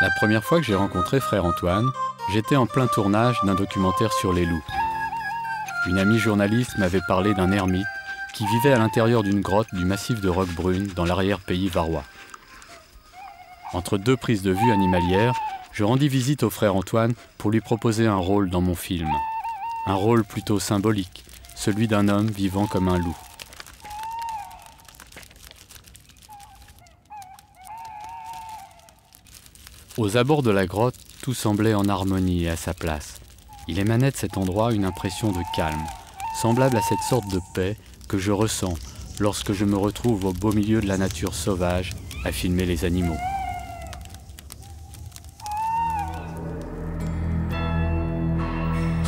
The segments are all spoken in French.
La première fois que j'ai rencontré frère Antoine, j'étais en plein tournage d'un documentaire sur les loups. Une amie journaliste m'avait parlé d'un ermite qui vivait à l'intérieur d'une grotte du massif de Roquebrune dans l'arrière-pays varois. Entre deux prises de vue animalières, je rendis visite au frère Antoine pour lui proposer un rôle dans mon film. Un rôle plutôt symbolique, celui d'un homme vivant comme un loup. Aux abords de la grotte, tout semblait en harmonie et à sa place. Il émanait de cet endroit une impression de calme, semblable à cette sorte de paix que je ressens lorsque je me retrouve au beau milieu de la nature sauvage à filmer les animaux.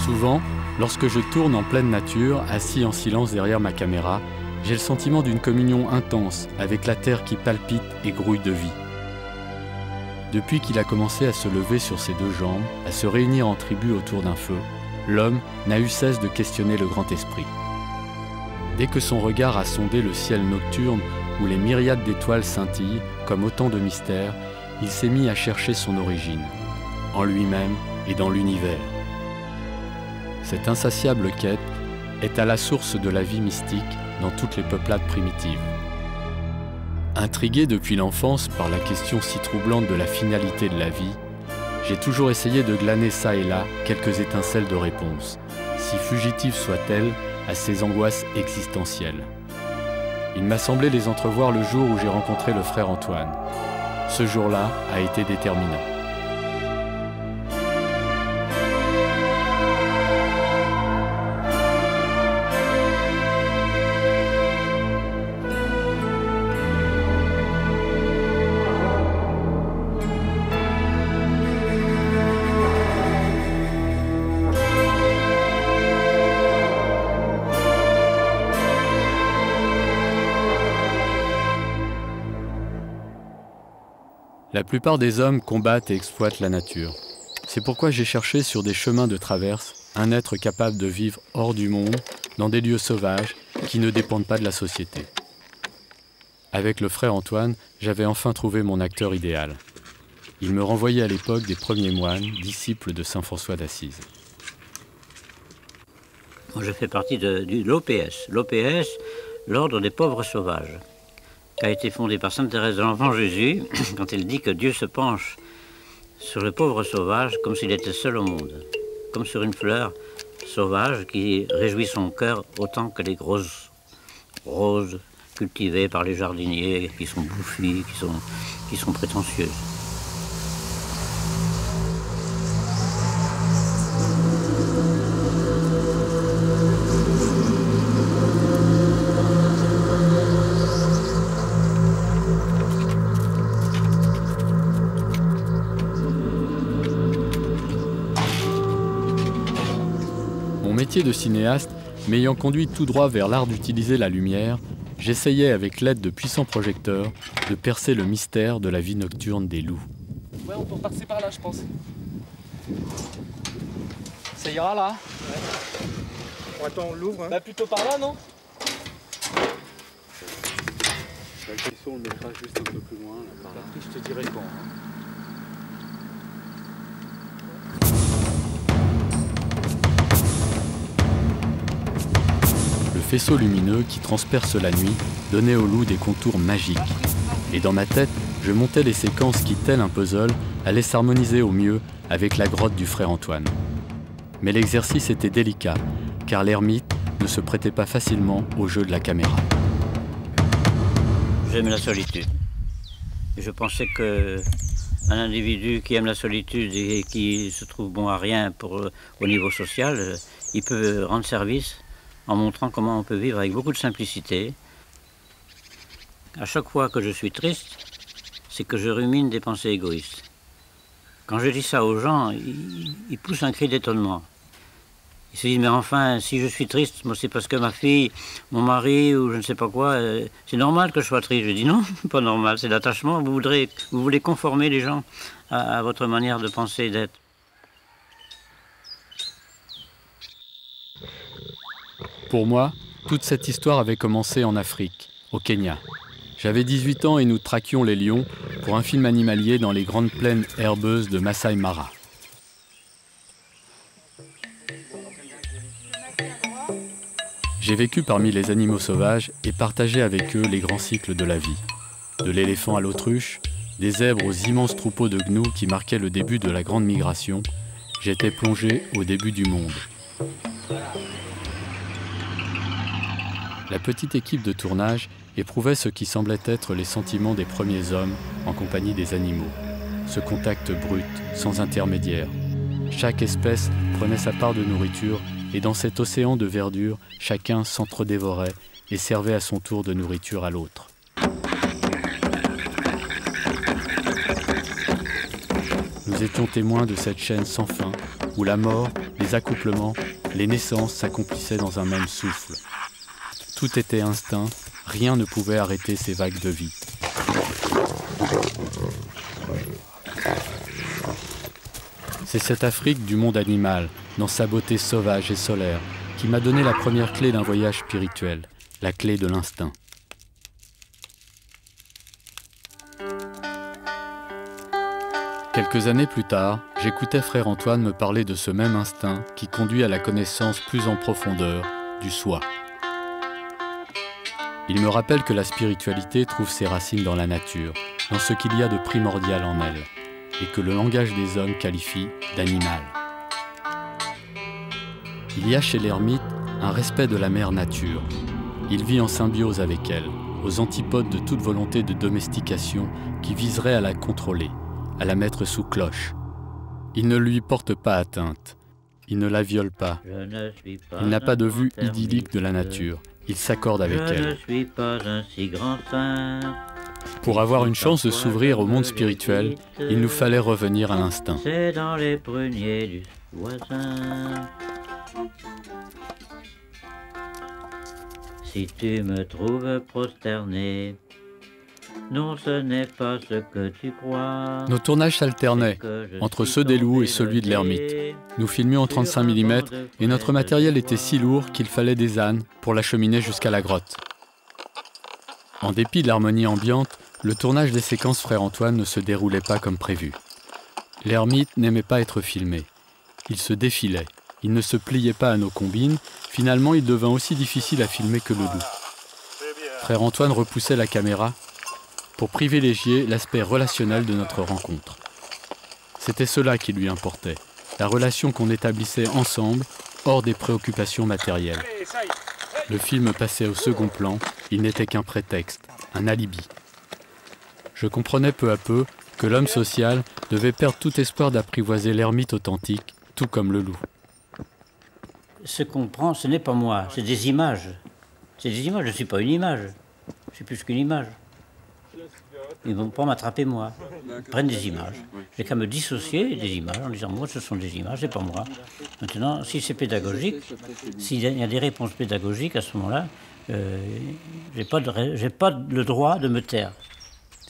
Souvent, lorsque je tourne en pleine nature, assis en silence derrière ma caméra, j'ai le sentiment d'une communion intense avec la terre qui palpite et grouille de vie. Depuis qu'il a commencé à se lever sur ses deux jambes, à se réunir en tribu autour d'un feu, l'homme n'a eu cesse de questionner le grand esprit. Dès que son regard a sondé le ciel nocturne où les myriades d'étoiles scintillent comme autant de mystères, il s'est mis à chercher son origine, en lui-même et dans l'univers. Cette insatiable quête est à la source de la vie mystique dans toutes les peuplades primitives. Intrigué depuis l'enfance par la question si troublante de la finalité de la vie, j'ai toujours essayé de glaner ça et là quelques étincelles de réponse, si fugitives soient-elles, à ces angoisses existentielles. Il m'a semblé les entrevoir le jour où j'ai rencontré le frère Antoine. Ce jour-là a été déterminant. La plupart des hommes combattent et exploitent la nature. C'est pourquoi j'ai cherché sur des chemins de traverse un être capable de vivre hors du monde, dans des lieux sauvages qui ne dépendent pas de la société. Avec le frère Antoine, j'avais enfin trouvé mon acteur idéal. Il me renvoyait à l'époque des premiers moines, disciples de saint François d'Assise. Moi, je fais partie de l'OPS. L'OPS, l'Ordre des pauvres sauvages, qui a été fondé par Sainte Thérèse de l'Enfant Jésus, quand elle dit que Dieu se penche sur le pauvre sauvage comme s'il était seul au monde, comme sur une fleur sauvage qui réjouit son cœur autant que les grosses roses cultivées par les jardiniers qui sont bouffies, qui sont prétentieuses. Mon métier de cinéaste m'ayant conduit tout droit vers l'art d'utiliser la lumière, j'essayais avec l'aide de puissants projecteurs de percer le mystère de la vie nocturne des loups. Ouais, on peut passer par là, je pense. Ça ira là? Ouais. Bon, attends, on l'ouvre. Hein. Bah plutôt par là, non? Le faisceau, on le mettra juste un peu plus loin. Là, par là. Après, je te dirai quand. Le faisceau lumineux qui transperce la nuit donnait au loup des contours magiques. Et dans ma tête, je montais les séquences qui, tel un puzzle, allaient s'harmoniser au mieux avec la grotte du frère Antoine. Mais l'exercice était délicat, car l'ermite ne se prêtait pas facilement au jeu de la caméra. J'aime la solitude. Je pensais qu'un individu qui aime la solitude et qui se trouve bon à rien au niveau social, il peut rendre service en montrant comment on peut vivre avec beaucoup de simplicité. À chaque fois que je suis triste, c'est que je rumine des pensées égoïstes. Quand je dis ça aux gens, ils poussent un cri d'étonnement. Ils se disent, mais enfin, si je suis triste, moi c'est parce que ma fille, mon mari ou je ne sais pas quoi, c'est normal que je sois triste. Je dis non, pas normal, c'est l'attachement. Vous voulez conformer les gens à votre manière de penser et d'être. Pour moi, toute cette histoire avait commencé en Afrique, au Kenya. J'avais 18 ans et nous traquions les lions pour un film animalier dans les grandes plaines herbeuses de Masai Mara. J'ai vécu parmi les animaux sauvages et partagé avec eux les grands cycles de la vie. De l'éléphant à l'autruche, des zèbres aux immenses troupeaux de gnous qui marquaient le début de la grande migration, j'étais plongé au début du monde. La petite équipe de tournage éprouvait ce qui semblait être les sentiments des premiers hommes en compagnie des animaux. Ce contact brut, sans intermédiaire. Chaque espèce prenait sa part de nourriture et dans cet océan de verdure, chacun s'entre-dévorait et servait à son tour de nourriture à l'autre. Nous étions témoins de cette chaîne sans fin, où la mort, les accouplements, les naissances s'accomplissaient dans un même souffle. Tout était instinct, rien ne pouvait arrêter ces vagues de vie. C'est cette Afrique du monde animal, dans sa beauté sauvage et solaire, qui m'a donné la première clé d'un voyage spirituel, la clé de l'instinct. Quelques années plus tard, j'écoutais frère Antoine me parler de ce même instinct qui conduit à la connaissance plus en profondeur du soi. Il me rappelle que la spiritualité trouve ses racines dans la nature, dans ce qu'il y a de primordial en elle, et que le langage des hommes qualifie d'animal. Il y a chez l'ermite un respect de la mère nature. Il vit en symbiose avec elle, aux antipodes de toute volonté de domestication qui viserait à la contrôler, à la mettre sous cloche. Il ne lui porte pas atteinte, il ne la viole pas, il n'a pas de vue idyllique de la nature, il s'accorde avec elle. Pour avoir une chance de s'ouvrir au monde spirituel, il nous fallait revenir à l'instinct. C'est dans les pruniers du voisin. Si tu me trouves prosterné, non, ce n'est pas ce que tu crois. Nos tournages s'alternaient entre ceux des loups et celui de l'ermite. Nous filmions en 35 mm et notre matériel était si lourd qu'il fallait des ânes pour l'acheminer jusqu'à la grotte. En dépit de l'harmonie ambiante, le tournage des séquences frère Antoine ne se déroulait pas comme prévu. L'ermite n'aimait pas être filmé. Il se défilait. Il ne se pliait pas à nos combines. Finalement, il devint aussi difficile à filmer que le loup. Frère Antoine repoussait la caméra pour privilégier l'aspect relationnel de notre rencontre. C'était cela qui lui importait, la relation qu'on établissait ensemble, hors des préoccupations matérielles. Le film passait au second plan, il n'était qu'un prétexte, un alibi. Je comprenais peu à peu que l'homme social devait perdre tout espoir d'apprivoiser l'ermite authentique, tout comme le loup. Ce qu'on prend, ce n'est pas moi, c'est des images. C'est des images, je ne suis pas une image. Je suis plus qu'une image. Ils ne vont pas m'attraper moi. Ils prennent des images. J'ai qu'à me dissocier des images en disant moi ce sont des images, c'est pas moi. Maintenant, si c'est pédagogique, s'il y a des réponses pédagogiques à ce moment-là, j'ai pas le droit de me taire.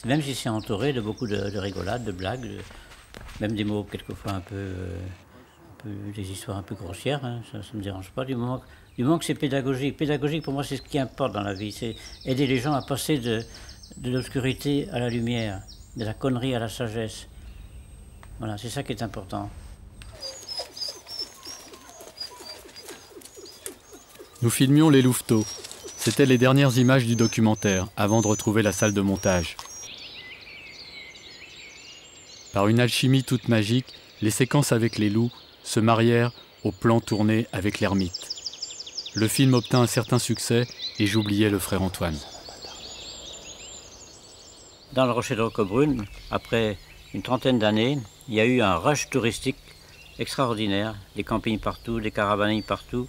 Même si c'est entouré de beaucoup de rigolades, de blagues, même des mots quelquefois un peu des histoires un peu grossières, hein, ça ne me dérange pas du moment que c'est pédagogique. Pédagogique pour moi c'est ce qui importe dans la vie, c'est aider les gens à passer de l'obscurité à la lumière, de la connerie à la sagesse. Voilà, c'est ça qui est important. Nous filmions les louveteaux. C'étaient les dernières images du documentaire, avant de retrouver la salle de montage. Par une alchimie toute magique, les séquences avec les loups se marièrent au plan tourné avec l'ermite. Le film obtint un certain succès et j'oubliais le frère Antoine. Dans le Rocher de Roquebrune, après une trentaine d'années, il y a eu un rush touristique extraordinaire, des campings partout, des caravanes partout,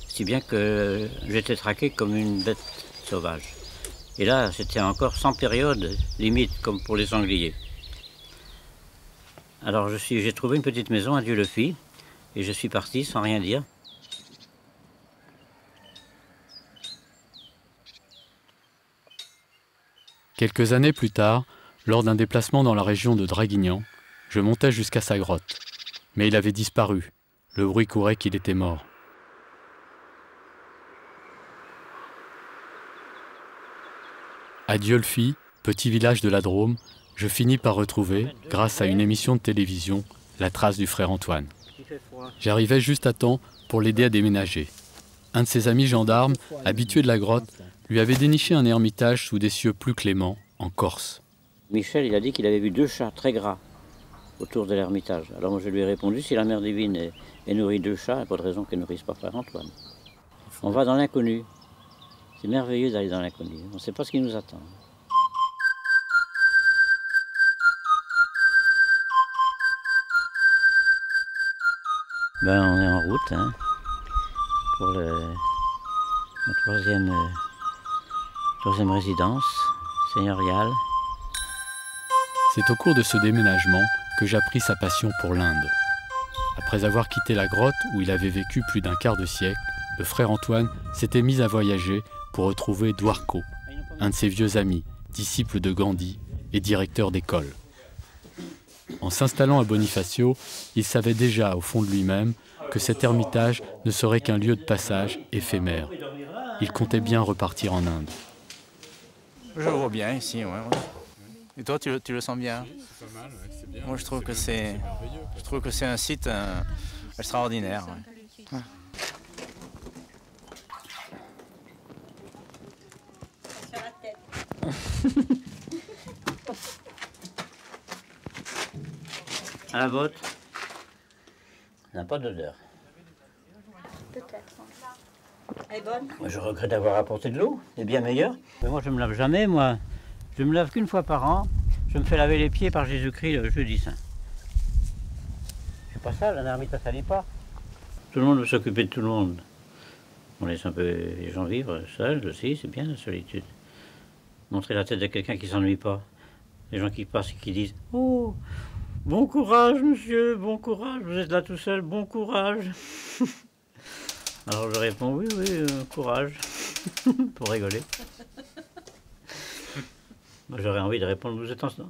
si bien que j'étais traqué comme une bête sauvage. Et là, c'était encore sans période limite, comme pour les sangliers. Alors j'ai trouvé une petite maison à Dieu-le-Fit, et je suis parti sans rien dire. Quelques années plus tard, lors d'un déplacement dans la région de Draguignan, je montais jusqu'à sa grotte. Mais il avait disparu. Le bruit courait qu'il était mort. À Dieulefit, petit village de la Drôme, je finis par retrouver, grâce à une émission de télévision, la trace du frère Antoine. J'arrivais juste à temps pour l'aider à déménager. Un de ses amis gendarmes, habitué de la grotte, lui avait déniché un ermitage sous des cieux plus cléments, en Corse. Michel, il a dit qu'il avait vu 2 chats très gras autour de l'ermitage. Alors moi je lui ai répondu, si la mère divine est nourrie 2 chats, il n'y a pas de raison qu'elle ne nourrisse pas frère Antoine. On va dans l'inconnu. C'est merveilleux d'aller dans l'inconnu. On ne sait pas ce qui nous attend. Ben, on est en route hein, pour la troisième résidence seigneuriale. C'est au cours de ce déménagement que j'appris sa passion pour l'Inde. Après avoir quitté la grotte où il avait vécu plus d'un quart de siècle, le frère Antoine s'était mis à voyager pour retrouver Dwarko, un de ses vieux amis, disciple de Gandhi et directeur d'école. En s'installant à Bonifacio, il savait déjà au fond de lui-même que cet ermitage ne serait qu'un lieu de passage éphémère. Il comptait bien repartir en Inde. Je le vois bien ici, ouais. Et toi, tu le sens bien? C'est pas mal, ouais, c'est bien. Moi, je trouve que c'est un site extraordinaire. Ouais. À la botte, ça n'a pas d'odeur. Peut-être. Elle est bonne? Moi, je regrette d'avoir apporté de l'eau, c'est bien meilleur. Mais moi, je ne me lave jamais, moi. Je me lave qu'une fois par an. Je me fais laver les pieds par Jésus-Christ le jeudi saint. C'est pas ça, la ermite, ça n'est pas. Tout le monde veut s'occuper de tout le monde. On laisse un peu les gens vivre seuls aussi, c'est bien la solitude. Montrer la tête de quelqu'un qui ne s'ennuie pas. Les gens qui passent et qui disent « Oh, bon courage, monsieur, bon courage, vous êtes là tout seul, bon courage. » Alors je réponds « Oui, courage. » pour rigoler. Moi, j'aurais envie de répondre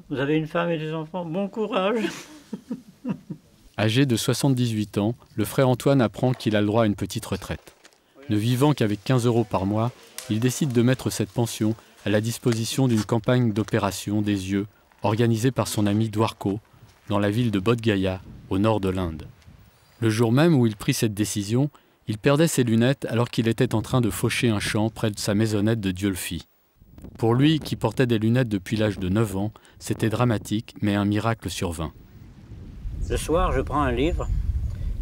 « Vous avez une femme et des enfants, bon courage. » Âgé de 78 ans, le frère Antoine apprend qu'il a le droit à une petite retraite. Ne vivant qu'avec 15 € par mois, il décide de mettre cette pension à la disposition d'une campagne d'opération des yeux organisée par son ami Dwarko dans la ville de Bodh Gaya, au nord de l'Inde. Le jour même où il prit cette décision, il perdait ses lunettes alors qu'il était en train de faucher un champ près de sa maisonnette de Diolfi. Pour lui, qui portait des lunettes depuis l'âge de 9 ans, c'était dramatique, mais un miracle survint. Le soir, je prends un livre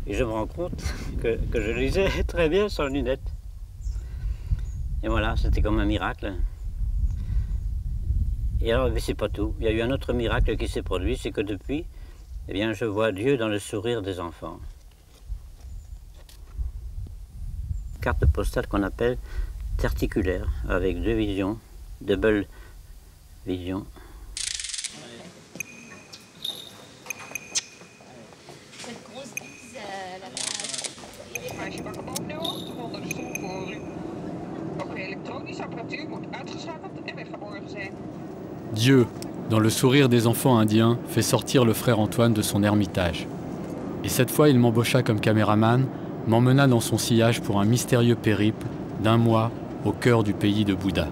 et je me rends compte que je lisais très bien sans lunettes. Et voilà, c'était comme un miracle. Et alors, mais c'est pas tout. Il y a eu un autre miracle qui s'est produit, c'est que depuis, eh bien, je vois Dieu dans le sourire des enfants. Carte postale qu'on appelle terticulaire, avec 2 visions, double vision. Cette grosse bise là-bas. Meisje mag hem opnemen onder de stoel voor u. Ook uw elektronisch apparatuur moet uitgeschakeld en weggeborgen zijn. Dieu, dans le sourire des enfants indiens, fait sortir le frère Antoine de son ermitage. Et cette fois, il m'embaucha comme caméraman, m'emmena dans son sillage pour un mystérieux périple d'1 mois au cœur du pays de Bouddha.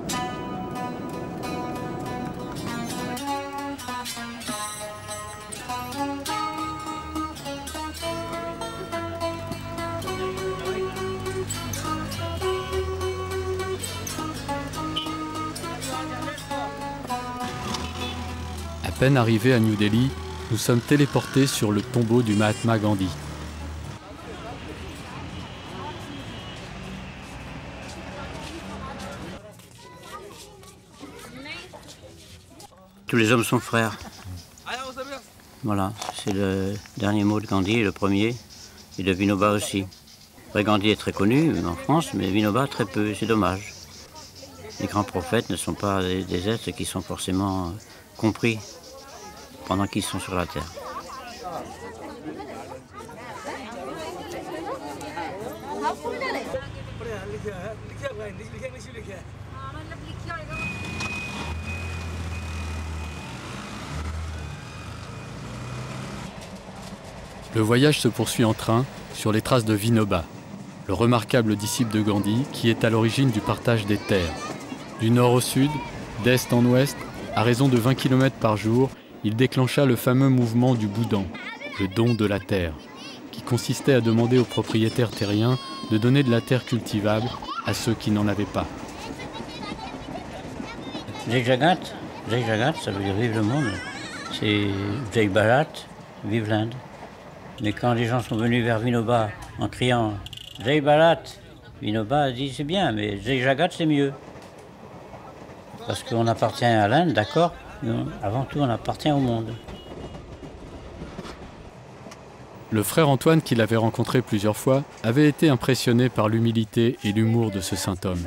À peine arrivés à New Delhi, nous sommes téléportés sur le tombeau du Mahatma Gandhi. Tous les hommes sont frères. Voilà, c'est le dernier mot de Gandhi, le premier, et de Vinoba aussi. Après, Gandhi est très connu en France, mais Vinoba très peu, c'est dommage. Les grands prophètes ne sont pas des êtres qui sont forcément compris pendant qu'ils sont sur la terre. Le voyage se poursuit en train sur les traces de Vinoba, le remarquable disciple de Gandhi qui est à l'origine du partage des terres. Du nord au sud, d'est en ouest, à raison de 20 km par jour, il déclencha le fameux mouvement du Boudan, le don de la terre, qui consistait à demander aux propriétaires terriens de donner de la terre cultivable à ceux qui n'en avaient pas. Jai Jagat, ça veut dire vive le monde. C'est Jai Bharat, vive l'Inde. Mais quand les gens sont venus vers Vinoba en criant Jai Bharat, Vinoba a dit c'est bien, mais Jai Jagat c'est mieux. Parce qu'on appartient à l'Inde, d'accord, mais avant tout on appartient au monde. Le frère Antoine, qui l'avait rencontré plusieurs fois, avait été impressionné par l'humilité et l'humour de ce saint homme.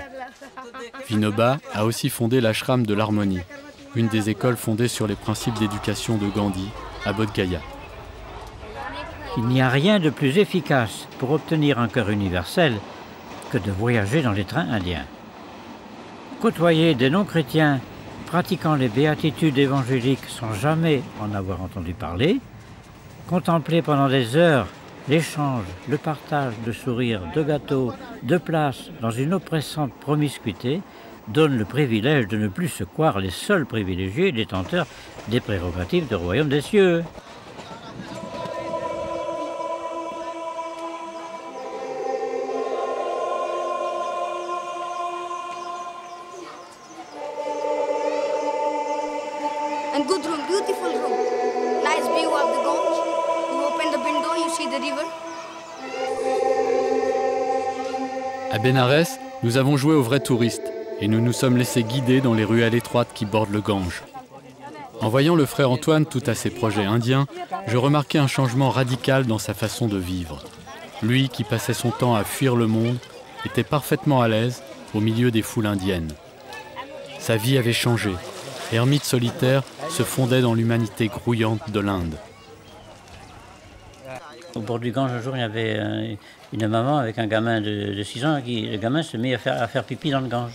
Vinoba a aussi fondé l'ashram de l'harmonie, une des écoles fondées sur les principes d'éducation de Gandhi à Bodh Gaya. Il n'y a rien de plus efficace pour obtenir un cœur universel que de voyager dans les trains indiens. Côtoyer des non-chrétiens pratiquant les béatitudes évangéliques sans jamais en avoir entendu parler, contempler pendant des heures l'échange, le partage de sourires, de gâteaux, de places dans une oppressante promiscuité donne le privilège de ne plus se croire les seuls privilégiés détenteurs des prérogatives du royaume des cieux. And good room, beautiful room. Nice view of the Gange. You open the window, you see the river. À Bénarès, nous avons joué aux vrais touristes et nous nous sommes laissés guider dans les ruelles étroites qui bordent le Gange. En voyant le frère Antoine tout à ses projets indiens, je remarquais un changement radical dans sa façon de vivre. Lui, qui passait son temps à fuir le monde, était parfaitement à l'aise au milieu des foules indiennes. Sa vie avait changé. Ermite solitaire se fondait dans l'humanité grouillante de l'Inde. Au bord du Gange, un jour, il y avait une maman avec un gamin de 6 ans. Le gamin se met à faire pipi dans le Gange.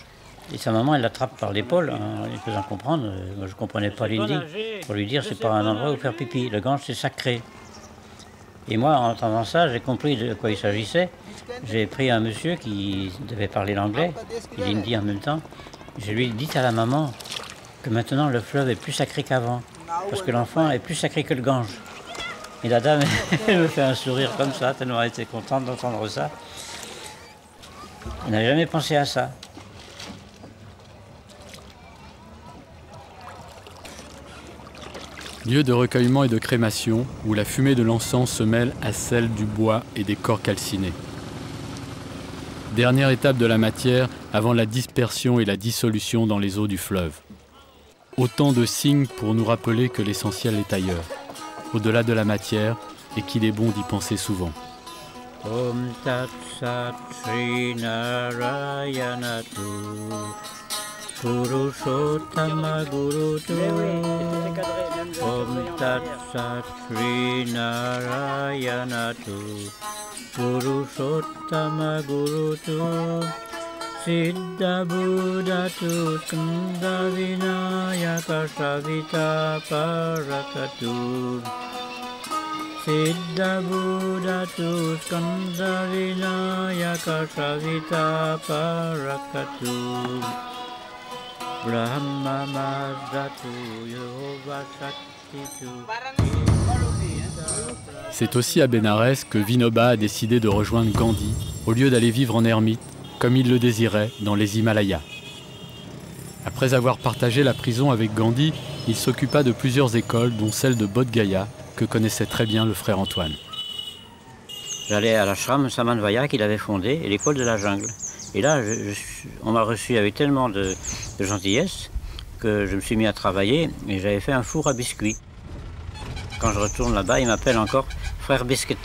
Et sa maman, elle l'attrape par l'épaule, en lui faisant comprendre. Moi, je ne comprenais pas l'hindi. Pour lui dire, c'est pas un endroit où faire pipi. Le Gange, c'est sacré. Et moi, en entendant ça, j'ai compris de quoi il s'agissait. J'ai pris un monsieur qui devait parler l'anglais et l'hindi en même temps. Je lui ai dit à la maman que maintenant, le fleuve est plus sacré qu'avant. Parce que l'enfant est plus sacré que le Gange. Et la dame, elle me fait un sourire comme ça, tellement elle était contente d'entendre ça. Elle n'avait jamais pensé à ça. Lieu de recueillement et de crémation, où la fumée de l'encens se mêle à celle du bois et des corps calcinés. Dernière étape de la matière avant la dispersion et la dissolution dans les eaux du fleuve. Autant de signes pour nous rappeler que l'essentiel est ailleurs, au-delà de la matière, et qu'il est bon d'y penser souvent. Om Tat Sat Sri Narayana Tu Purushottama Guru Tu Om Tat Sat Sri Narayana Tu Purushottama Guru Tu Siddha Buddha Tu Skanda Vinayaka Savita Parakatu Siddha Buddha Tu Skanda Vinayaka Savita Parakatu Brahma Mazdatu Yehova Shakti Tu. C'est aussi à Bénarès que Vinoba a décidé de rejoindre Gandhi, au lieu d'aller vivre en ermite, comme il le désirait, dans les Himalayas. Après avoir partagé la prison avec Gandhi, il s'occupa de plusieurs écoles, dont celle de Bodh Gaya, que connaissait très bien le frère Antoine. J'allais à l'ashram Samanvaya qu'il avait fondé, et l'école de la jungle. Et là, on m'a reçu avec tellement de gentillesse que je me suis mis à travailler et j'avais fait un four à biscuits. Quand je retourne là-bas, il m'appelle encore frère Biscuit.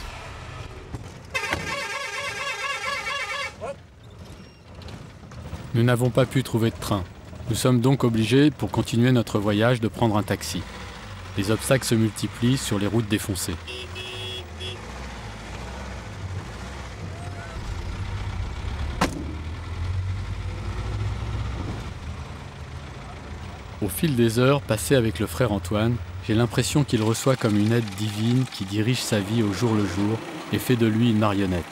Nous n'avons pas pu trouver de train. Nous sommes donc obligés, pour continuer notre voyage, de prendre un taxi. Les obstacles se multiplient sur les routes défoncées. Au fil des heures passées avec le frère Antoine, j'ai l'impression qu'il reçoit comme une aide divine qui dirige sa vie au jour le jour et fait de lui une marionnette.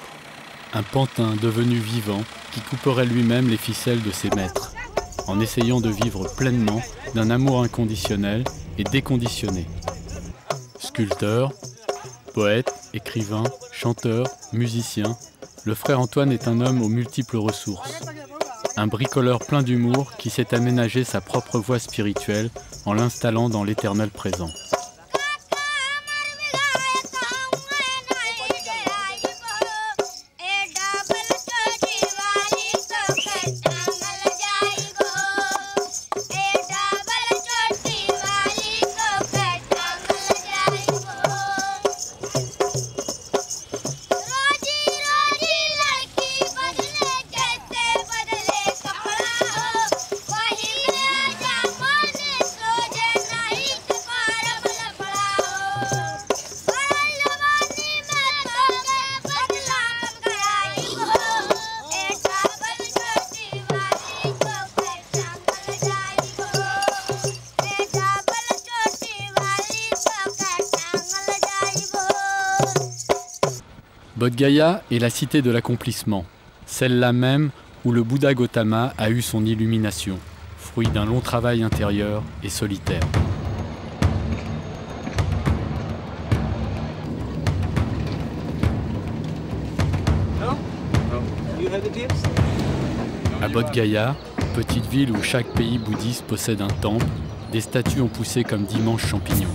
Un pantin devenu vivant qui couperait lui-même les ficelles de ses maîtres, en essayant de vivre pleinement d'un amour inconditionnel et déconditionné. Sculpteur, poète, écrivain, chanteur, musicien, le frère Antoine est un homme aux multiples ressources. Un bricoleur plein d'humour qui s'est aménagé sa propre voie spirituelle en l'installant dans l'éternel présent. Bodh Gaya est la cité de l'accomplissement, celle-là même où le Bouddha Gautama a eu son illumination, fruit d'un long travail intérieur et solitaire. À Bodh Gaya, petite ville où chaque pays bouddhiste possède un temple, des statues ont poussé comme d'immenses champignons.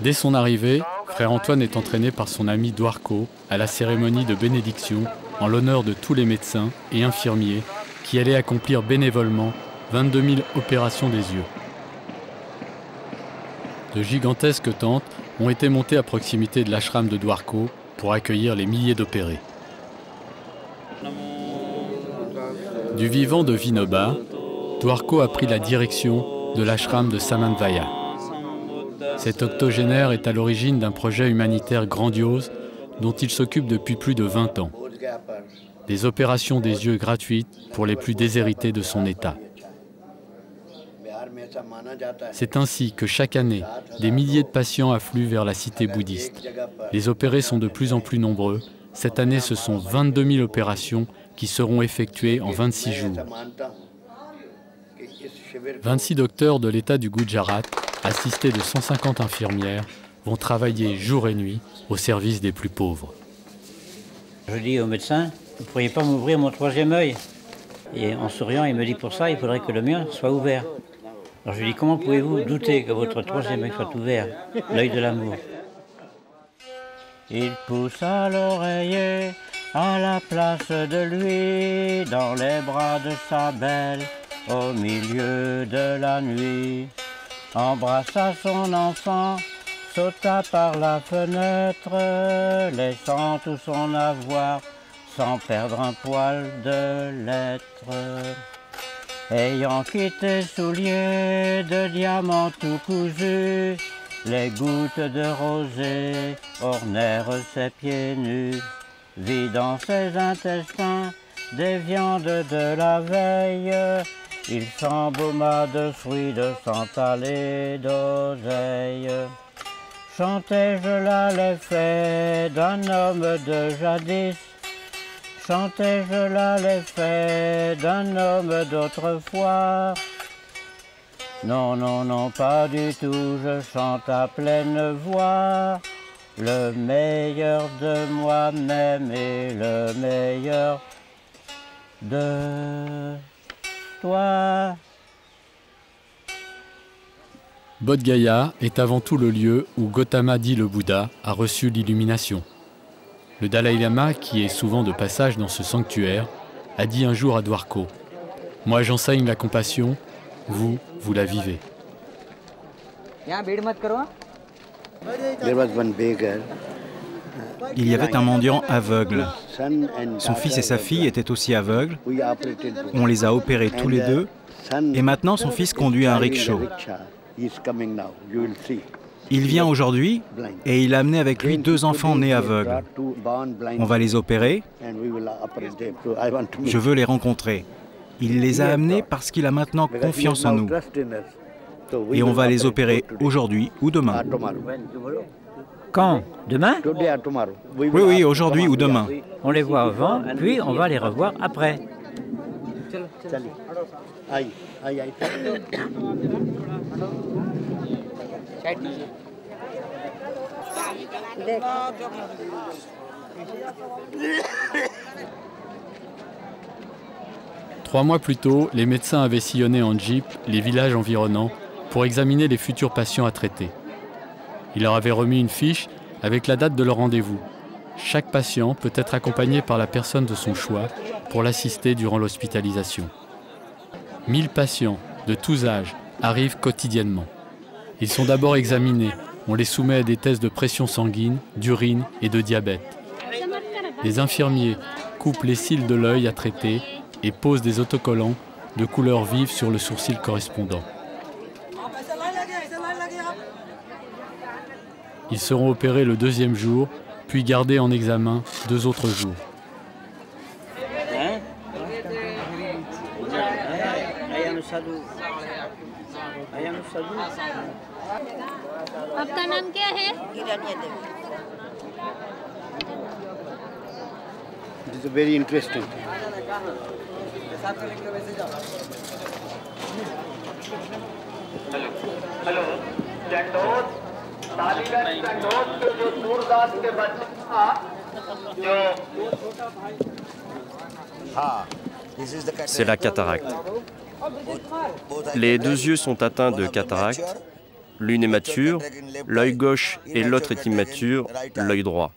Dès son arrivée, frère Antoine est entraîné par son ami Dwarko à la cérémonie de bénédiction en l'honneur de tous les médecins et infirmiers qui allaient accomplir bénévolement 22 000 opérations des yeux. De gigantesques tentes ont été montées à proximité de l'ashram de Dwarko pour accueillir les milliers d'opérés. Du vivant de Vinoba, Dwarko a pris la direction de l'ashram de Samanvaya. Cet octogénaire est à l'origine d'un projet humanitaire grandiose dont il s'occupe depuis plus de 20 ans. Des opérations des yeux gratuites pour les plus déshérités de son état. C'est ainsi que chaque année, des milliers de patients affluent vers la cité bouddhiste. Les opérés sont de plus en plus nombreux. Cette année, ce sont 22 000 opérations qui seront effectuées en 26 jours. 26 docteurs de l'État du Gujarat, assistés de 150 infirmières, vont travailler jour et nuit au service des plus pauvres. Je dis au médecin, vous ne pourriez pas m'ouvrir mon troisième œil? Et en souriant, il me dit, pour ça, il faudrait que le mien soit ouvert. Alors je lui dis, comment pouvez-vous douter que votre troisième œil soit ouvert, l'œil de l'amour? Il poussa l'oreiller à la place de lui, dans les bras de sa belle, au milieu de la nuit. Embrassa son enfant, sauta par la fenêtre, laissant tout son avoir, sans perdre un poil de lettre. Ayant quitté souliers de diamants tout cousus, les gouttes de rosée ornèrent ses pieds nus. Vidant ses intestins des viandes de la veille, il s'embauma de fruits de santal et d'oseille. Chantais-je là l'effet d'un homme de jadis? Chantais-je là l'effet d'un homme d'autrefois? Non, non, non, pas du tout, je chante à pleine voix le meilleur de moi-même et le meilleur de toi. Bodh Gaya est avant tout le lieu où Gautama dit le Bouddha a reçu l'illumination. Le Dalai Lama, qui est souvent de passage dans ce sanctuaire, a dit un jour à Dwarko « Moi j'enseigne la compassion, vous, vous la vivez. » Il y avait un mendiant aveugle. Son fils et sa fille étaient aussi aveugles. On les a opérés tous les deux. Et maintenant, son fils conduit un rickshaw. Il vient aujourd'hui et il a amené avec lui 2 enfants nés aveugles. On va les opérer. Je veux les rencontrer. Il les a amenés parce qu'il a maintenant confiance en nous. Et on va les opérer aujourd'hui ou demain. Quand? Demain? Oui, oui, aujourd'hui ou demain. On les voit avant, puis on va les revoir après. 3 mois plus tôt, les médecins avaient sillonné en jeep les villages environnants pour examiner les futurs patients à traiter. Ils leur avaient remis une fiche avec la date de leur rendez-vous. Chaque patient peut être accompagné par la personne de son choix pour l'assister durant l'hospitalisation. 1000 patients de tous âges arrivent quotidiennement. Ils sont d'abord examinés. On les soumet à des tests de pression sanguine, d'urine et de diabète. Les infirmiers coupent les cils de l'œil à traiter et posent des autocollants de couleur vive sur le sourcil correspondant. Ils seront opérés le 2e jour, puis gardés en examen 2 autres jours. आपका नाम क्या है? It is very interesting. Hello चंडोद तालीगंज चंडोद के जो सूरदास के बच्चा जो C'est la cataracte. Les 2 yeux sont atteints de cataracte. L'une est mature, l'œil gauche et l'autre est immature, l'œil droit.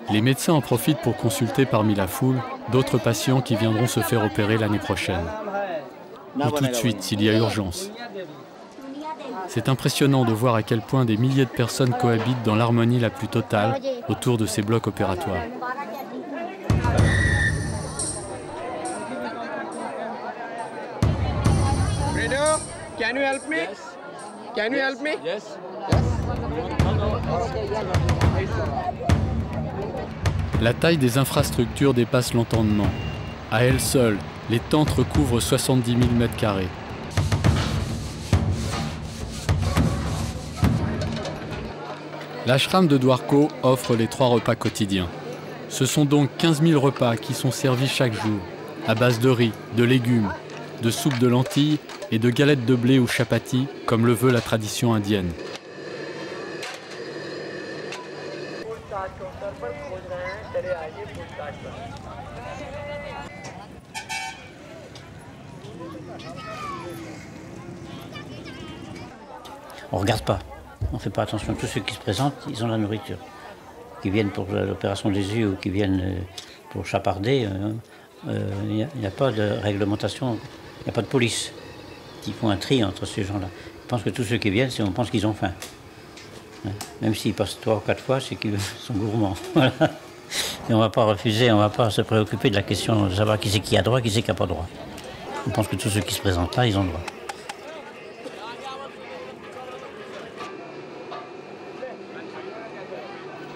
Les médecins en profitent pour consulter parmi la foule d'autres patients qui viendront se faire opérer l'année prochaine. Ou tout de suite s'il y a urgence. C'est impressionnant de voir à quel point des milliers de personnes cohabitent dans l'harmonie la plus totale autour de ces blocs opératoires. Can you help me? Can you help me? Yes. La taille des infrastructures dépasse l'entendement. À elle seule, les tentes recouvrent 70 000 m². L'ashram de Dwarko offre les 3 repas quotidiens. Ce sont donc 15 000 repas qui sont servis chaque jour, à base de riz, de légumes, de soupe de lentilles et de galettes de blé ou chapati, comme le veut la tradition indienne. On ne regarde pas, on ne fait pas attention. Tous ceux qui se présentent, ils ont la nourriture. Qui viennent pour l'opération des yeux ou qui viennent pour chaparder, il n'y a pas de réglementation, il n'y a pas de police. Ils font un tri entre ces gens-là. Je pense que tous ceux qui viennent, on pense qu'ils ont faim. Même s'ils passent 3 ou 4 fois, c'est qu'ils sont gourmands. Voilà. Et on ne va pas refuser, on ne va pas se préoccuper de la question de savoir qui c'est qui a droit, qui c'est qui n'a pas droit. On pense que tous ceux qui se présentent là, ils ont droit.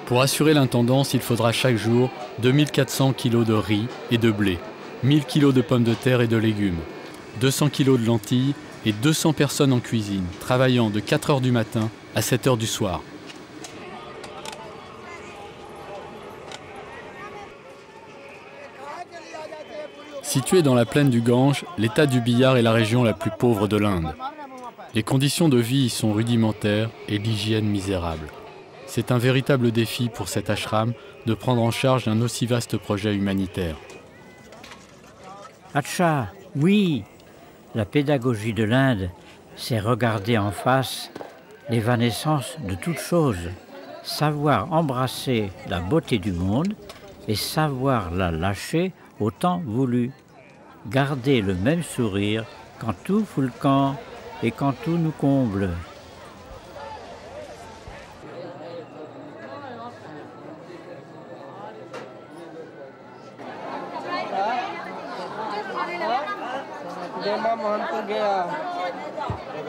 Pour assurer l'intendance, il faudra chaque jour 2400 kg de riz et de blé, 1000 kg de pommes de terre et de légumes, 200 kg de lentilles et 200 personnes en cuisine, travaillant de 4 h du matin à 7 h du soir. Situé dans la plaine du Gange, l'état du Bihar est la région la plus pauvre de l'Inde. Les conditions de vie y sont rudimentaires et l'hygiène misérable. C'est un véritable défi pour cet ashram de prendre en charge un aussi vaste projet humanitaire. Acha, oui, la pédagogie de l'Inde, c'est regarder en face l'évanescence de toute chose, savoir embrasser la beauté du monde et savoir la lâcher au temps voulu. Garder le même sourire quand tout fout le camp et quand tout nous comble.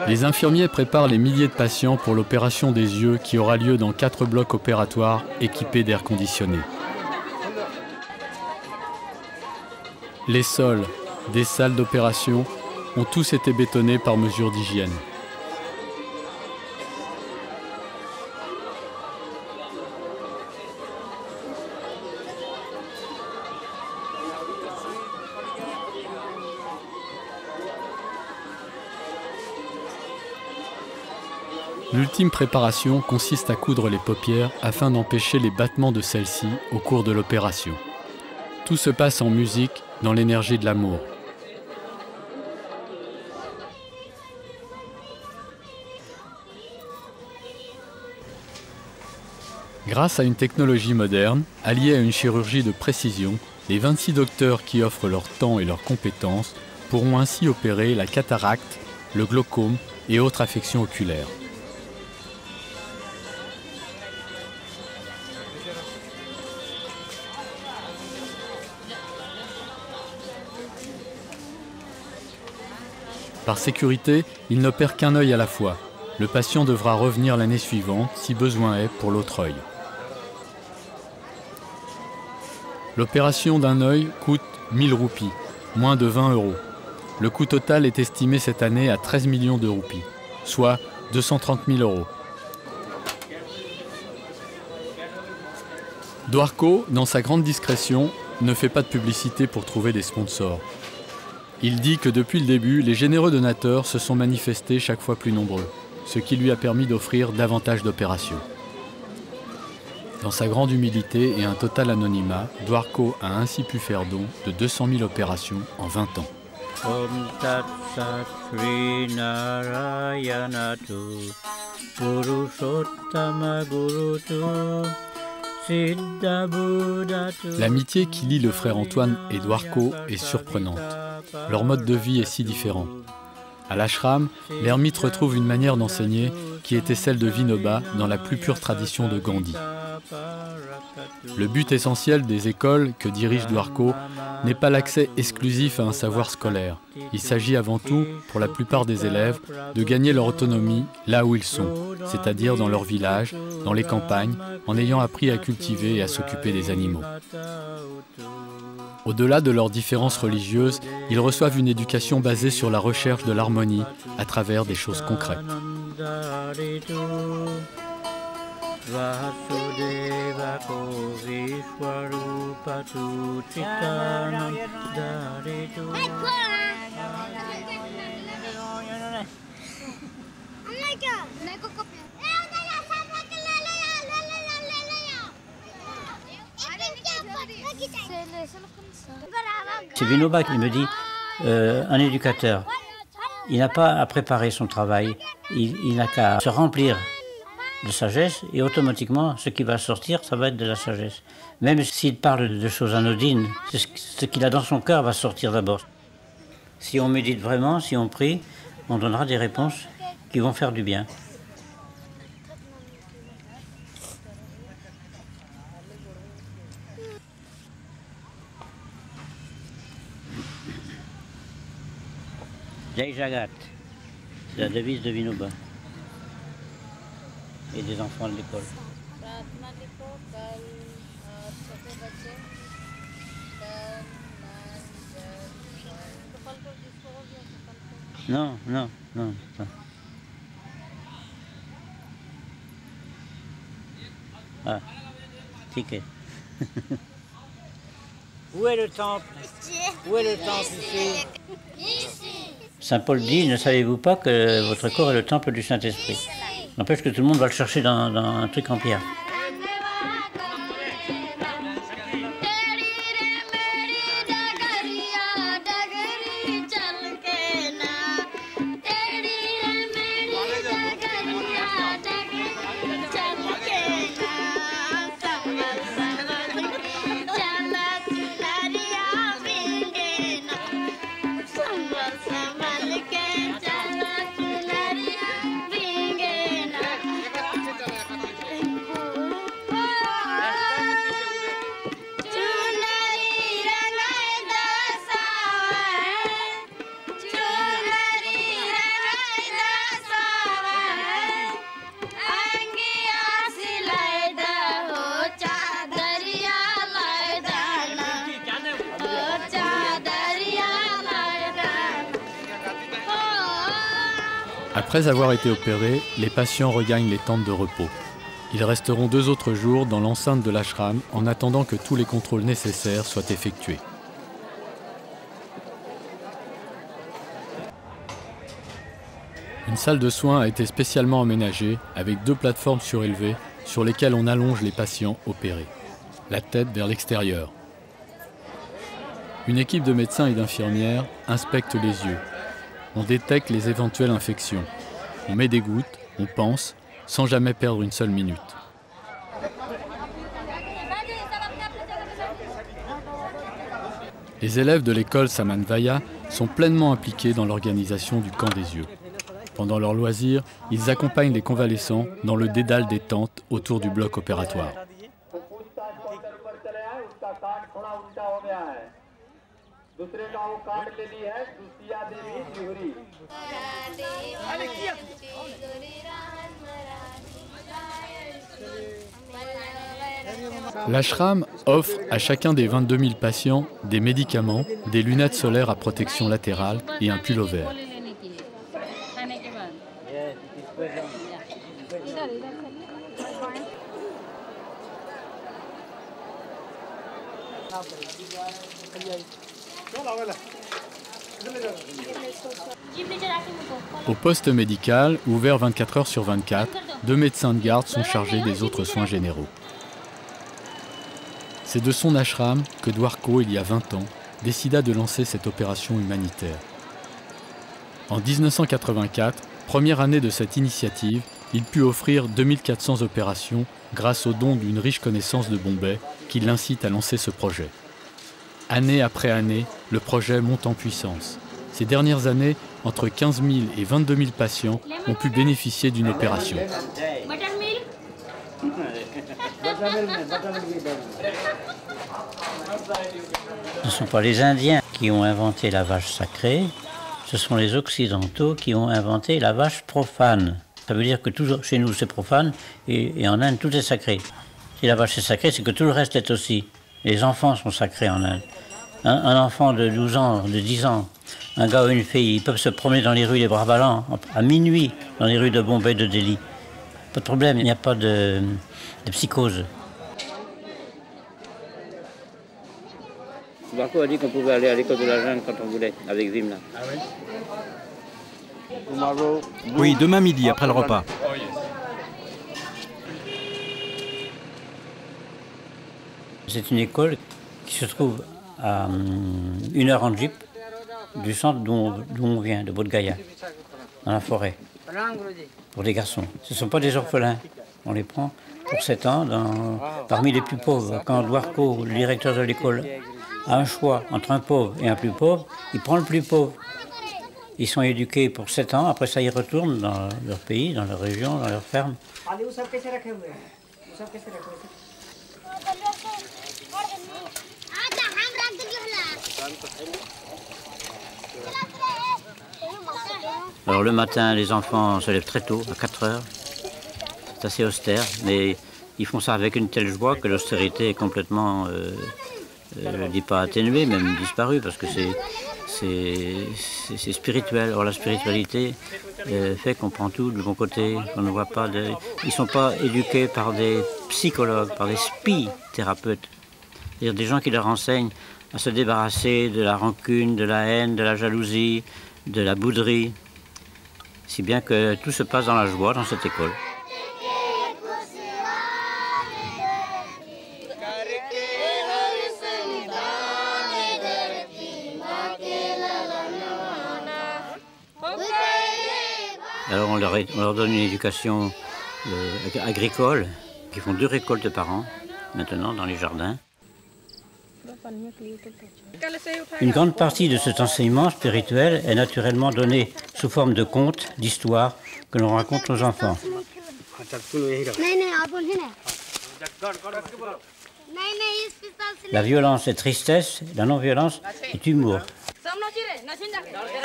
Les infirmiers préparent les milliers de patients pour l'opération des yeux qui aura lieu dans 4 blocs opératoires équipés d'air conditionné. Les sols des salles d'opération ont tous été bétonnés par mesure d'hygiène. L'ultime préparation consiste à coudre les paupières afin d'empêcher les battements de celles-ci au cours de l'opération. Tout se passe en musique, dans l'énergie de l'amour. Grâce à une technologie moderne, alliée à une chirurgie de précision, les 26 docteurs qui offrent leur temps et leurs compétences pourront ainsi opérer la cataracte, le glaucome et autres affections oculaires. Par sécurité, il n'opère qu'un œil à la fois. Le patient devra revenir l'année suivante, si besoin est, pour l'autre œil. L'opération d'un œil coûte 1000 roupies, moins de 20 €. Le coût total est estimé cette année à 13 millions de roupies, soit 230 000 €. Dwarko, dans sa grande discrétion, ne fait pas de publicité pour trouver des sponsors. Il dit que depuis le début, les généreux donateurs se sont manifestés chaque fois plus nombreux, ce qui lui a permis d'offrir davantage d'opérations. Dans sa grande humilité et un total anonymat, Dwarko a ainsi pu faire don de 200 000 opérations en 20 ans. Om Tat Sat Sri Narayana Tu Purushottama Guru Tu Siddha Buddha Tu. L'amitié qui lie le frère Antoine et Dwarko est surprenante. Leur mode de vie est si différent. À l'ashram, l'ermite retrouve une manière d'enseigner qui était celle de Vinoba dans la plus pure tradition de Gandhi. Le but essentiel des écoles que dirige Dwarko n'est pas l'accès exclusif à un savoir scolaire. Il s'agit avant tout, pour la plupart des élèves, de gagner leur autonomie là où ils sont, c'est-à-dire dans leur village, dans les campagnes, en ayant appris à cultiver et à s'occuper des animaux. Au-delà de leurs différences religieuses, ils reçoivent une éducation basée sur la recherche de l'harmonie à travers des choses concrètes. C'est Vinoba qui me dit, un éducateur, il n'a pas à préparer son travail, il n'a qu'à se remplir de sagesse et automatiquement ce qui va sortir, ça va être de la sagesse. Même s'il parle de choses anodines, ce qu'il a dans son cœur va sortir d'abord. Si on médite vraiment, si on prie, on donnera des réponses qui vont faire du bien. Jai Jagat, c'est la devise de Vinoba et des enfants de l'école. Non, non, non. Ah, ticket. Où est le temple? Où est le temple ici? Saint Paul dit, ne savez-vous pas que votre corps est le temple du Saint-Esprit? N'empêche que tout le monde va le chercher dans un truc en pierre. Après avoir été opérés, les patients regagnent les tentes de repos. Ils resteront 2 autres jours dans l'enceinte de l'ashram en attendant que tous les contrôles nécessaires soient effectués. Une salle de soins a été spécialement aménagée avec 2 plateformes surélevées sur lesquelles on allonge les patients opérés, la tête vers l'extérieur. Une équipe de médecins et d'infirmières inspecte les yeux. On détecte les éventuelles infections. On met des gouttes, on pense, sans jamais perdre une seule minute. Les élèves de l'école Samanvaya sont pleinement impliqués dans l'organisation du camp des yeux. Pendant leurs loisirs, ils accompagnent les convalescents dans le dédale des tentes autour du bloc opératoire. L'ashram offre à chacun des 22 000 patients des médicaments, des lunettes solaires à protection latérale et un pullover. Au poste médical, ouvert 24 heures sur 24, 2 médecins de garde sont chargés des autres soins généraux. C'est de son ashram que Dwarko, il y a 20 ans, décida de lancer cette opération humanitaire. En 1984, première année de cette initiative, il put offrir 2400 opérations grâce au don d'une riche connaissance de Bombay qui l'incite à lancer ce projet. Année après année, le projet monte en puissance. Ces dernières années, entre 15 000 et 22 000 patients ont pu bénéficier d'une opération. Ce ne sont pas les Indiens qui ont inventé la vache sacrée, ce sont les Occidentaux qui ont inventé la vache profane. Ça veut dire que toujours chez nous c'est profane et en Inde tout est sacré. Si la vache est sacrée, c'est que tout le reste est aussi. Les enfants sont sacrés en Inde. Un enfant de 12 ans, de 10 ans, un gars ou une fille, ils peuvent se promener dans les rues des bras ballants à minuit dans les rues de Bombay, de Delhi. Pas de problème, il n'y a pas de psychose. Dwarko a dit qu'on pouvait aller à l'école de la jungle quand on voulait, avec Vimla. Ah oui? Oui, demain midi, après le repas. C'est une école qui se trouve à 1 heure en jeep du centre d'où on vient, de Bodh Gaya, dans la forêt, pour des garçons. Ce ne sont pas des orphelins. On les prend pour 7 ans parmi les plus pauvres. Quand Dwarko, le directeur de l'école, a un choix entre un pauvre et un plus pauvre, il prend le plus pauvre. Ils sont éduqués pour 7 ans, après ça ils retournent dans leur pays, dans leur région, dans leur ferme. Alors le matin, les enfants se lèvent très tôt, à 4 heures. C'est assez austère, mais ils font ça avec une telle joie que l'austérité est complètement, je ne dis pas atténuée, même disparue, parce que c'est spirituel. Or la spiritualité fait qu'on prend tout du bon côté, qu'on ne voit pas Ils ne sont pas éduqués par des psychologues, par des spi-thérapeutes. C'est-à-dire des gens qui leur enseignent à se débarrasser de la rancune, de la haine, de la jalousie, de la bouderie. Si bien que tout se passe dans la joie dans cette école. Alors on leur donne une éducation agricole, qui font 2 récoltes par an, maintenant dans les jardins. Une grande partie de cet enseignement spirituel est naturellement donnée sous forme de contes, d'histoires que l'on raconte aux enfants. La violence est tristesse, la non-violence est humour.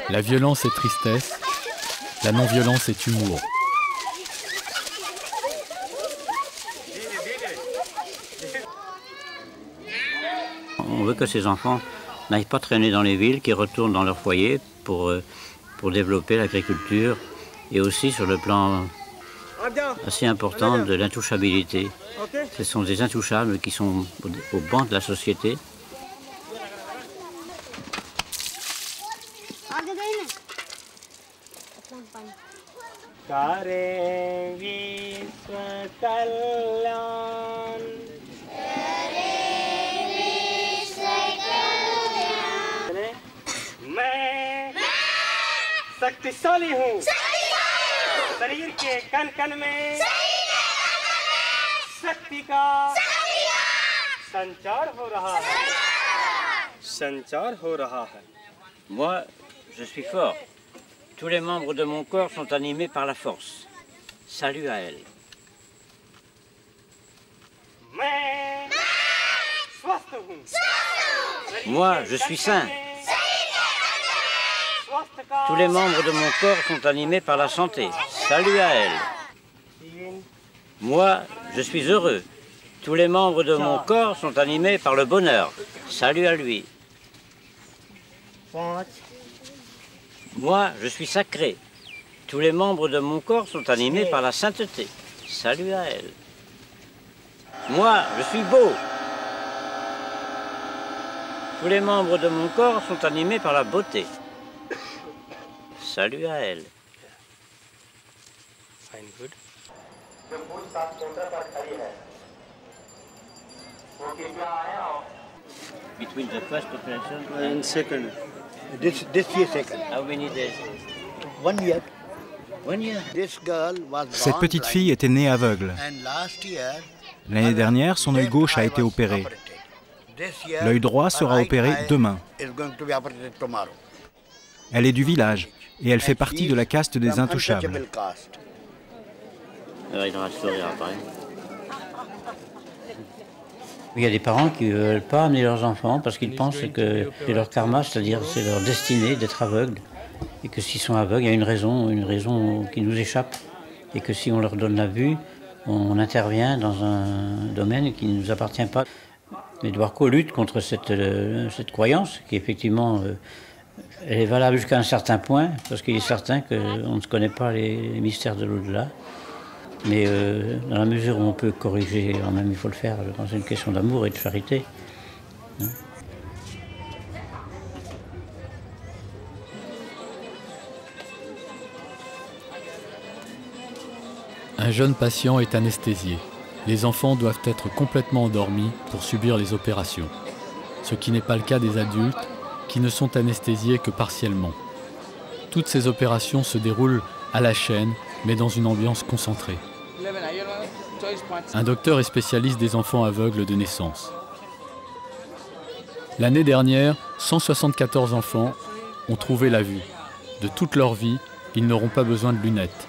La violence est tristesse, la non-violence est humour. On veut que ces enfants n'aillent pas traîner dans les villes, qu'ils retournent dans leur foyer pour développer l'agriculture et aussi sur le plan assez important de l'intouchabilité. Ce sont des intouchables qui sont au banc de la société. शक्तिशाली हूँ शरीर के कण कण में शक्ति का संचार हो रहा है संचार हो रहा है Moi, je suis fort. Tous les membres de mon corps sont animés par la force. Salut à elle. मैं स्वस्थ हूँ Moi, je suis sain. Tous les membres de mon corps sont animés par la santé. Salut à elle. Moi, je suis heureux. Tous les membres de mon corps sont animés par le bonheur. Salut à lui. Moi, je suis sacré. Tous les membres de mon corps sont animés par la sainteté. Salut à elle. Moi, je suis beau. Tous les membres de mon corps sont animés par la beauté. Salut à elle. Fine, good. Between the first operation and second. This year second. How many days? 1 year. 1 year. This girl was Cette born petite blind. fille était née aveugle. And last year, L'année dernière, son œil gauche a été opéré. this year, L'œil droit her sera right opéré eye demain. is going to be operated tomorrow. Elle est du village et elle fait partie de la caste des From intouchables. untouchable caste. Il devra sourire après. Il y a des parents qui ne veulent pas amener leurs enfants parce qu'ils pensent que c'est leur karma, c'est-à-dire c'est leur destinée d'être aveugles. Et que s'ils sont aveugles, il y a une raison qui nous échappe. Et que si on leur donne la vue, on intervient dans un domaine qui ne nous appartient pas. Mais Dwarko lutte contre cette croyance qui effectivement elle est valable jusqu'à un certain point, parce qu'il est certain qu'on ne connaît pas les mystères de l'au-delà. Mais dans la mesure où on peut corriger, quand même il faut le faire, je pense que c'est une question d'amour et de charité. Un jeune patient est anesthésié. Les enfants doivent être complètement endormis pour subir les opérations. Ce qui n'est pas le cas des adultes, qui ne sont anesthésiés que partiellement. Toutes ces opérations se déroulent à la chaîne, mais dans une ambiance concentrée. Un docteur est spécialiste des enfants aveugles de naissance. L'année dernière, 174 enfants ont trouvé la vue. De toute leur vie, ils n'auront pas besoin de lunettes.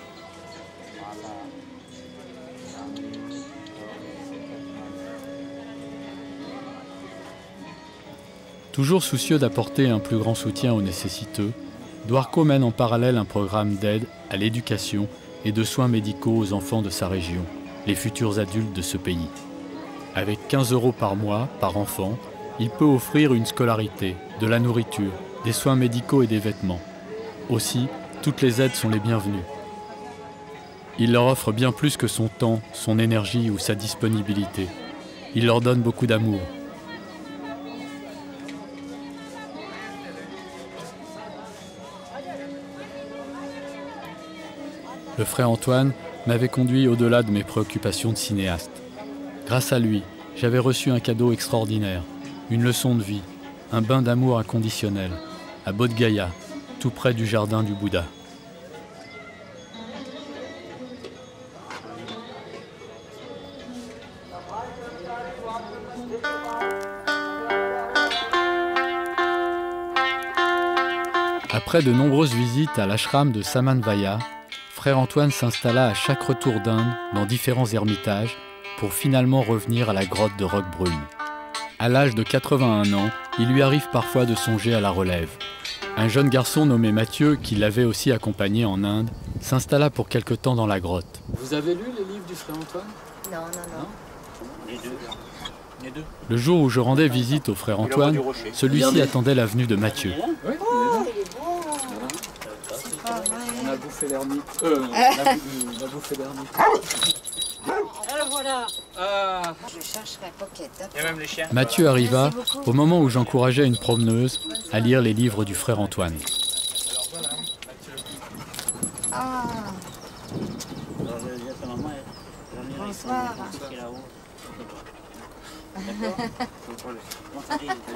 Toujours soucieux d'apporter un plus grand soutien aux nécessiteux, Dwarko mène en parallèle un programme d'aide à l'éducation et de soins médicaux aux enfants de sa région, les futurs adultes de ce pays. Avec 15 € par mois, par enfant, il peut offrir une scolarité, de la nourriture, des soins médicaux et des vêtements. Aussi, toutes les aides sont les bienvenues. Il leur offre bien plus que son temps, son énergie ou sa disponibilité. Il leur donne beaucoup d'amour. Le frère Antoine m'avait conduit au-delà de mes préoccupations de cinéaste. Grâce à lui, j'avais reçu un cadeau extraordinaire, une leçon de vie, un bain d'amour inconditionnel, à Bodh Gaya, tout près du jardin du Bouddha. Après de nombreuses visites à l'ashram de Samanvaya, frère Antoine s'installa à chaque retour d'Inde dans différents ermitages pour finalement revenir à la grotte de Roquebrune. À l'âge de 81 ans, il lui arrive parfois de songer à la relève. Un jeune garçon nommé Mathieu, qui l'avait aussi accompagné en Inde, s'installa pour quelque temps dans la grotte. Vous avez lu les livres du frère Antoine? Non. Les deux. Le jour où je rendais visite au frère Antoine, celui-ci attendait la venue de Mathieu. Oui, on a bouffé l'ermite. On a bouffé l'ermite. Alors voilà. Je chercherai Pocket. Il y a même les chiens. Mathieu arriva au moment où j'encourageais une promeneuse à lire les livres du frère Antoine. Ah. Bonsoir.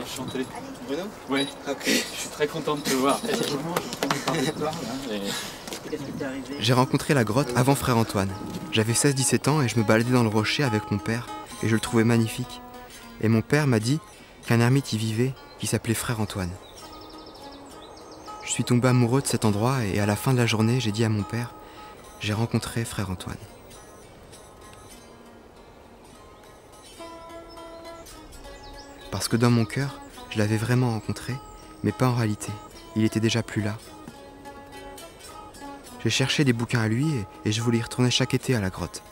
Enchanté. Bruno? Oui. Ok. Je suis très content de te voir. J'ai rencontré la grotte avant Frère Antoine. J'avais 16-17 ans et je me baladais dans le rocher avec mon père et je le trouvais magnifique. Et mon père m'a dit qu'un ermite y vivait qui s'appelait Frère Antoine. Je suis tombé amoureux de cet endroit et à la fin de la journée, j'ai dit à mon père, j'ai rencontré Frère Antoine. Parce que dans mon cœur, je l'avais vraiment rencontré, mais pas en réalité. Il était déjà plus là. J'ai cherché des bouquins à lui et je voulais y retourner chaque été à la grotte.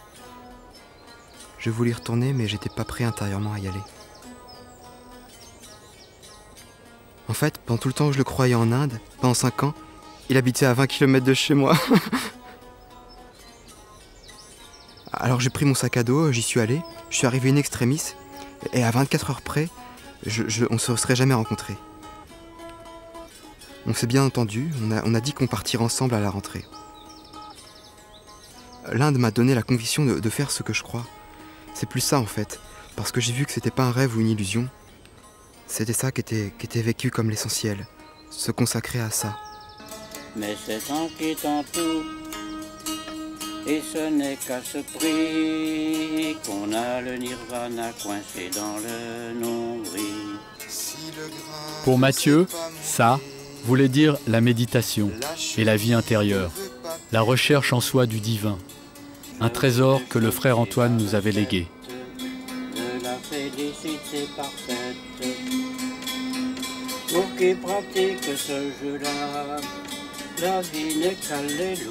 Je voulais y retourner, mais j'étais pas prêt intérieurement à y aller. En fait, pendant tout le temps où je le croyais en Inde, pendant 5 ans, il habitait à 20 km de chez moi. Alors j'ai pris mon sac à dos, j'y suis allé, je suis arrivé in extremis, et à 24 heures près, on ne se serait jamais rencontrés. On s'est bien entendu, on a dit qu'on partirait ensemble à la rentrée. L'Inde m'a donné la conviction de faire ce que je crois. C'est plus ça en fait, parce que j'ai vu que c'était pas un rêve ou une illusion. C'était ça qui était vécu comme l'essentiel, se consacrer à ça. Mais c'est en quittant tout, et ce n'est qu'à ce prix qu'on a le nirvana coincé dans le nombril. Pour Mathieu, ça voulait dire la méditation et la vie intérieure, la recherche en soi du divin, un trésor que le frère Antoine nous avait légué. De la félicité parfaite, pour qui pratique ce jeu-là, la vie n'est qu'alléluia.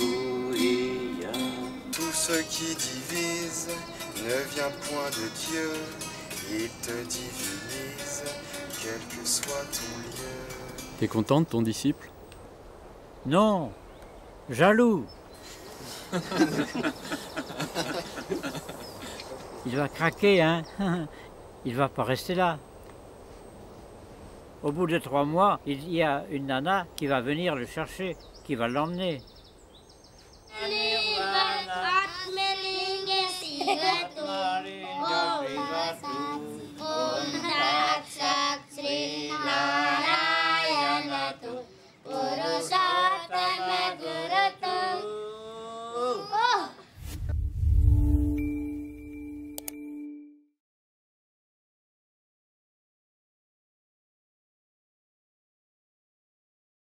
Tout ce qui divise ne vient point de Dieu, il te divinise, quel que soit ton lieu. T'es content de ton disciple? Non, jaloux. Il va craquer, hein. Il va pas rester là. Au bout de 3 mois, il y a une nana qui va venir le chercher, qui va l'emmener.